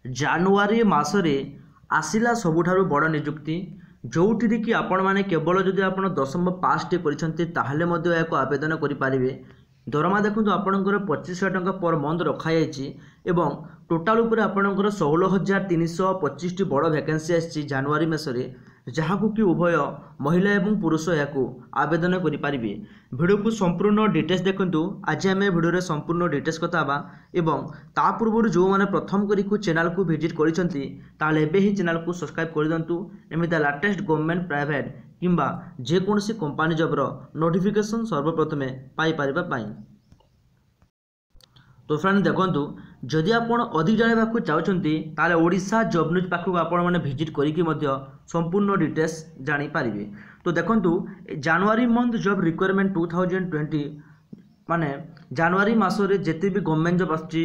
ଜାନୁଆରୀ ମାସରେ ଆସିଲା ସବୁଠାରୁ ବଡ଼ ନିଯୁକ୍ତି, ଯେଉଁଥିରେ କି ଆପଣମାନେ କେବଳ ଯଦି ଆପଣ ଦଶମ ପାସ୍ଟେ କରିଛନ୍ତି ତାହେଲେ ମଧ୍ୟ ଏହାକୁ ଆବେଦନ କରିପାରିବେ। ଦରମା ଦେଖନ୍ତୁ ଆପଣଙ୍କର 25,000 ଟଙ୍କା ପର ମନ୍ଥ ରଖାଯାଇଛି ଏବଂ ଟୋଟାଲ ଉପରେ ଆପଣଙ୍କର 16,325ଟି ବଡ଼ ଭ୍ୟାକେନ୍ସି ଆସିଛି ଜାନୁଆରୀ ମାସରେ, ଯାହାକୁ କି ଉଭୟ ମହିଳା ଏବଂ ପୁରୁଷ ଏହାକୁ ଆବେଦନ କରିପାରିବେ। ଭିଡ଼ିଓକୁ ସମ୍ପୂର୍ଣ୍ଣ ଡିଟେଲ୍ସ ଦେଖନ୍ତୁ। ଆଜି ଆମେ ଭିଡ଼ିଓରେ ସମ୍ପୂର୍ଣ୍ଣ ଡିଟେଲ୍ସ କଥା ହେବା ଏବଂ ତା ପୂର୍ବରୁ ଯେଉଁମାନେ ପ୍ରଥମ କରି ଚ୍ୟାନେଲକୁ ଭିଜିଟ୍ କରିଛନ୍ତି ତାହେଲେ ଏବେ ହିଁ ଚ୍ୟାନେଲକୁ ସବସ୍କ୍ରାଇବ୍ କରିଦିଅନ୍ତୁ ଏମିତି ଲାଟେଷ୍ଟ ଗଭର୍ଣ୍ଣମେଣ୍ଟ ପ୍ରାଇଭେଟ୍ କିମ୍ବା ଯେକୌଣସି କମ୍ପାନୀ ଜବ୍ର ନୋଟିଫିକେସନ୍ ସର୍ବପ୍ରଥମେ ପାଇପାରିବା ପାଇଁ। तो फ्रेंड देखो, जदि आप अधिक जानवाक चाहते ताले ओडिशा जॉब न्यूज पाखक आपने भिजिट करके संपूर्ण डिटेल्स जानीपारे। तो देखो जनवरी मंथ जॉब रिक्वायरमेंट 2020 माने जनवरी मासरे जिते भी गवर्नमेंट जॉब आसी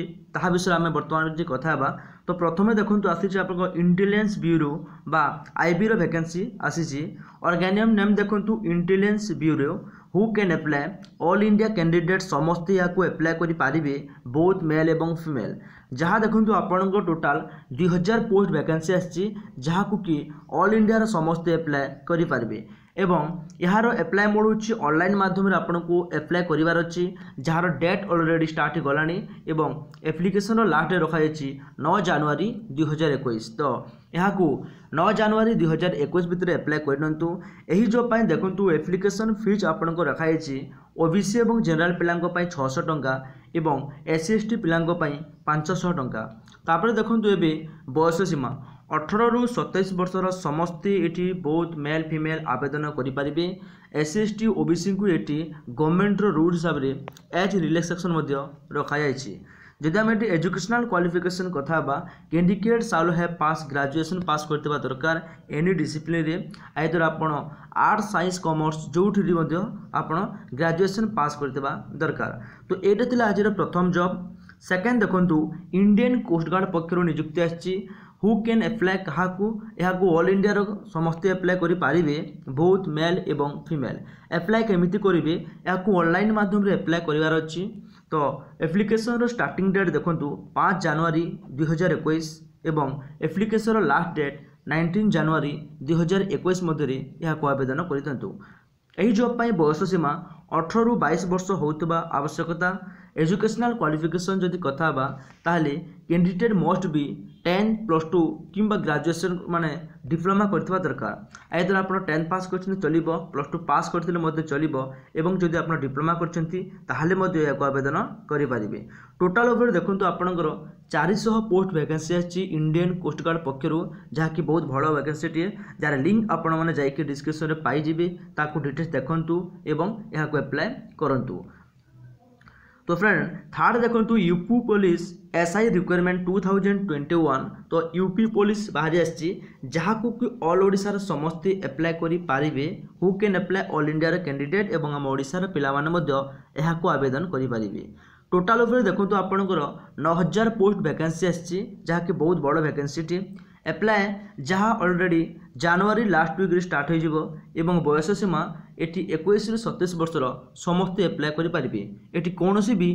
विषय आम बर्तमान कथा। तो प्रथम देखो आसी आप इंटेलिजेंस ब्यूरो बा आईबी रो वैकेंसी आसी। ऑर्गेनियम नेम देखो intelligence bureau who can apply all India candidate समस्ते या अप्लाई करें बोथ मेल एवं फीमेल। जहाँ देखो आपण टोटाल 2000 पोस्ट वैकेंसी आसी जहाँ कि ऑल इंडिया समस्ते अप्लाई करें एवं यार अप्लाई मोड हूँ ऑनलाइन माध्यम आपन को अप्लाई करार अच्छी जार डेट ऑलरेडी स्टार्ट गलानी एवं एप्लिकेशन लास्ट डे रखाई 9 जनवरी 2021। तो यहाँ 9 जनवरी 2021 भितर अप्लाई करनतु। एही जॉब पाई देखंतु एप्लिकेशन फीस आपन को रखाई ओबीसी एवं जनरल पिलांको पाई 600 टंका एवं एससी एसटी पिलांको पाई 500 टंका। तापर देखंतु एबे बयस सीमा 18 रु 27 वर्षर समस्ते ये बहुत मेल फीमेल आवेदन करें। एससी एसटी ओबीसी को ये गवर्नमेंट रूल हिसाब से एज रिलैक्सेशन रखाई। जदि आम ये एजुकेशनल क्वालिफिकेशन कथा कैंडिडेट साल है पास ग्रेजुएशन पास करते दरकार एनी डिसिप्लिन रे आइदर आपण आर्ट्स साइंस कॉमर्स जो आपण ग्रेजुएशन पास करते दरकार। तो ये थी आज प्रथम जॉब। सेकेंड देखो इंडियन कोस्ट गार्ड पक्षर नियुक्ति आसी हु कैन अप्लाई क्या ऑल इंडिया समस्ते अप्लाई करें बोथ मेल एवं फीमेल। अप्लाई केमिति करेंगे या ऑनलाइन माध्यम अप्लाई करार अच्छी। तो एप्लिकेशन स्टार्टिंग डेट देखो 5 जनवरी 2021 एवं एप्लिकेशन लास्ट डेट 19 जनवरी 2021 मध्य आवेदन कर। यही जॉब पाई बयस सीमा 18 रु 22 वर्ष होता आवश्यकता। एजुकेशनल क्वालिफिकेशन जदि कथा ताहले कैंडिडेट मस्ट बी 10+2 किंबा ग्रेजुएशन माने डिप्लोमा करथिबा दरकार। आइदर आप 10 पास करछन चलिबो +2 पास करथिले चलिबो एवं जदि आप डिप्लोमा करछंती ताहले मध्ये याको आवेदन करि पारिबे। टोटल ओवर देखंतु आपनकर 400 पोस्ट वैकेंसी आछि इंडियन कोस्ट गार्ड पक्षरु जहा कि बहुत बड़ वैकेंसी टिए जार लिंक आपण माने जाई के डिस्क्रिप्शन रे पाई जिबे ताकू डिटेल्स देखंतु एवं याको अप्लाई करंतु। तो फ्रेंड थर्ड देखो यूपी पुलिस एसआई रिक्वायरमेंट 2021। तो यूपी पुलिस बाहरी आसी जहाँ कि ऑल ओडिशार समस्ते अप्लाई करें who can apply all India candidate एवं आम ओडिशार पिला आवेदन करें। टोटाल उपर देखो आपंकर 9000 पोस्ट वैकेंसी आसी जहाँ कि बहुत बड़ वैकेंसी टी। अप्लाई जहाँ ऑलरेडी जनवरी लास्ट वीक स्टार्ट हो बयस सीमा एटी 21 रु 27 वर्षर समस्ते अप्लाई करें। ये कौन भी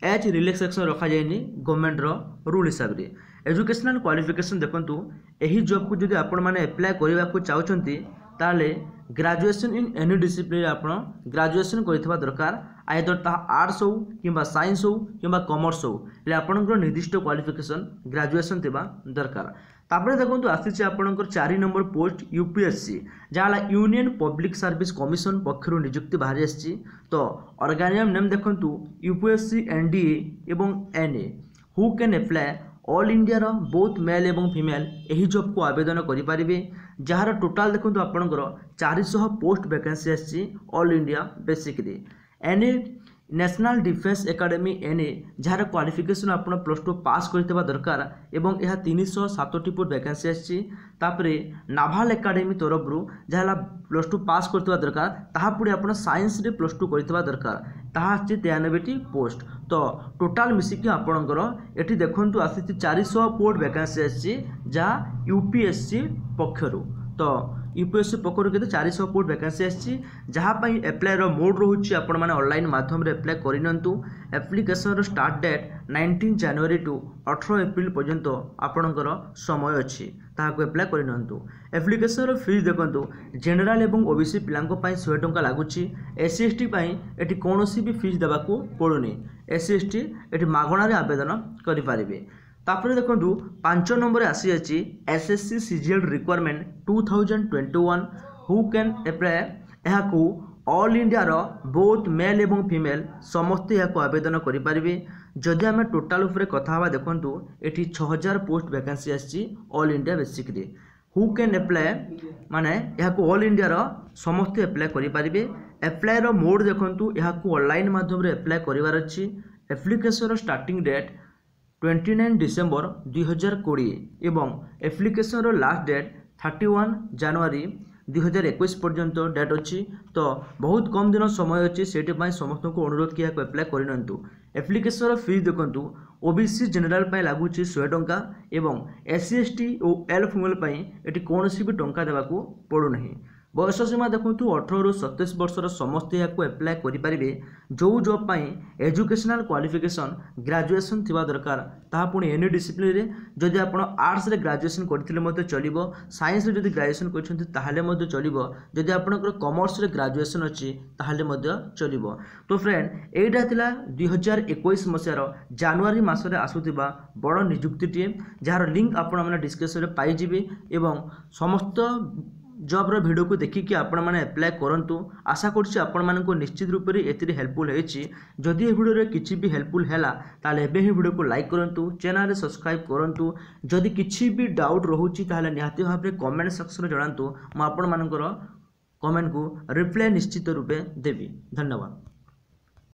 एज रिलैक्सेशन रखा जाए गवर्नमेंट रूल हिसाब से। एजुकेशनल क्वालिफिकेशन देखो यही जॉब को जब आपण मैंने अप्लाई करने को चाहते ताले ग्रेजुएशन इन एनी डिसिप्लिन आप ग्रेजुएशन करथिबा दरकार। आइदर ता आर्ट्स हो किंबा साइंस हो किंबा कॉमर्स हो आपनकर निर्दिष्ट क्वालिफिकेशन ग्रेजुएशन थिबा दरकार। तापर देखो आसी आपनकर 4 नंबर पोस्ट यूपीएससी जहाँ यूनियन पब्लिक सर्विस कमिशन पक्षर नियुक्ति बाहरी आसी। तो ऑर्गेनियम नेम देखो यूपीएससी एनडीए एवं NA who can apply all India both male एवं फीमेल यही जॉब को आवेदन करें। जार टोटाल देखो आपंकर 400 पोस्ट वैकेंसी आसी all India basically. NA national defence academy NA जार क्वालिफिकेशन आप +2 पास करथिबा दरकार एवं यह 307 पोस्ट वैकेंसी आसी। तापरे नाभाल एकेडमी तरफ जहाँ +2 पास करथिबा दरकार ताहा पुणी आप साइंस रे +2 करथिबा दरकार ताहा 93 पोस्ट। तो टोटाल मिसिकी आपणकर एठी देखंतु आसी 400 पोस्ट वैकेंसी आसी जहाँ यूपीएससी पक्षरु। तो यूपीएससी पक्षर के 400 पोस्ट वैकेंसी आसी जहाँ अप्लाई मोड रोचे आपण मैंने ऑनलाइन माध्यम अप्लाई करनियंतु। एप्लिकेशन स्टार्ट डेट 19 ଜାନୁଆରୀ ଟୁ 18 ଏପ୍ରିଲ पर्यंत आपणकर समय अच्छी ताकू एप्लाय करनियंतु। एप्लिकेशन फीस देखंतु जनरल एवं ओबीसी पिलांको पई 100 टंका लागुची। एससी एसटी पई एटी कोनोसी भी फीस देबाकू पड़ुनी। एससी एसटी एटी मागणा रे आवेदन करि पारिबे। तापर देखंतु 5 नंबर आसी अछि SSC CGL requirement 2021 who can apply. एहाकू ऑल इंडिया रो बोथ मेल एवं फीमेल समस्त एहाकू आवेदन करि पारिबे। जदि आम टोटाल उपरे कथा हवा देखंतु एटी 6000 पोस्ट वैकेंसी आछि all India basically. Who can apply माने एहाकू ऑल इंडिया रो समस्त अप्लाई करि पारिबे। अप्लाई रो मोड देखंतु एहाकू ऑनलाइन माध्यम रे अप्लाई करिवार अछि। एप्लिकेशन रो स्टार्टिंग डेट 29 डिसेंबर 2020 एवं एप्लिकेशन रो लास्ट डेट 31 जनवरी 2021 पर्यंत डेट अच्छी। तो बहुत कम दिन समय अच्छी से समस्त को अनुरोध कि एप्लाय करनियंतु। एप्लिकेशन फीस देखंतु ओबीसी जनरल पाई लागुची 100 टंका एवं एससी एसटी और एल फीमेल पाई एटी कोनोसी भी टंका देबाकू पड़ु नहीं। बयस सीमा देखंतु 18 रु 27 वर्षर समस्त याकू अप्लाई करि पारिबे। जो जॉब पाई एजुकेशनल क्वालिफिकेशन ग्रेजुएशन थिबा दरकार ताहा पुणी एनी डिसिप्लिन रे। जदि आपण आर्ट्स रे ग्रेजुएशन करथिले मते चलिबो। साइंस रे जदि ग्रेजुएशन करछन्ती ताहाले मते चलिबो। जदि आपणकर कॉमर्स रे ग्रेजुएशन अछि ताहाले मते चलिबो। तो फ्रेंड एटा थिला 2021 मसियार जनवरी मासरे आसुथिबा बड़ नियुक्तिटिए जार लिंक आपण माने डिस्क्रिप्शन रे पाई जिबे एवं समस्त जॉब रो वीडियो को देखिकी आपण माने अप्लाई करंतु। आशा करछि आपण मानको निश्चित रूप रे एतिरे हेल्पफुल हेछि। जदि ए वीडियो रे किछि भी हेल्पफुल हैला ताले एबे ही वीडियो को लाइक करंतु, चैनल रे सब्सक्राइब करंतु। जदि किछि भी डाउट रहुछि ताले निहाती भाबरे कमेंट सेक्शन रे जणांतु। म आपण मानकर कमेंट को रिप्लाई निश्चित रूपे देबी। धन्यवाद।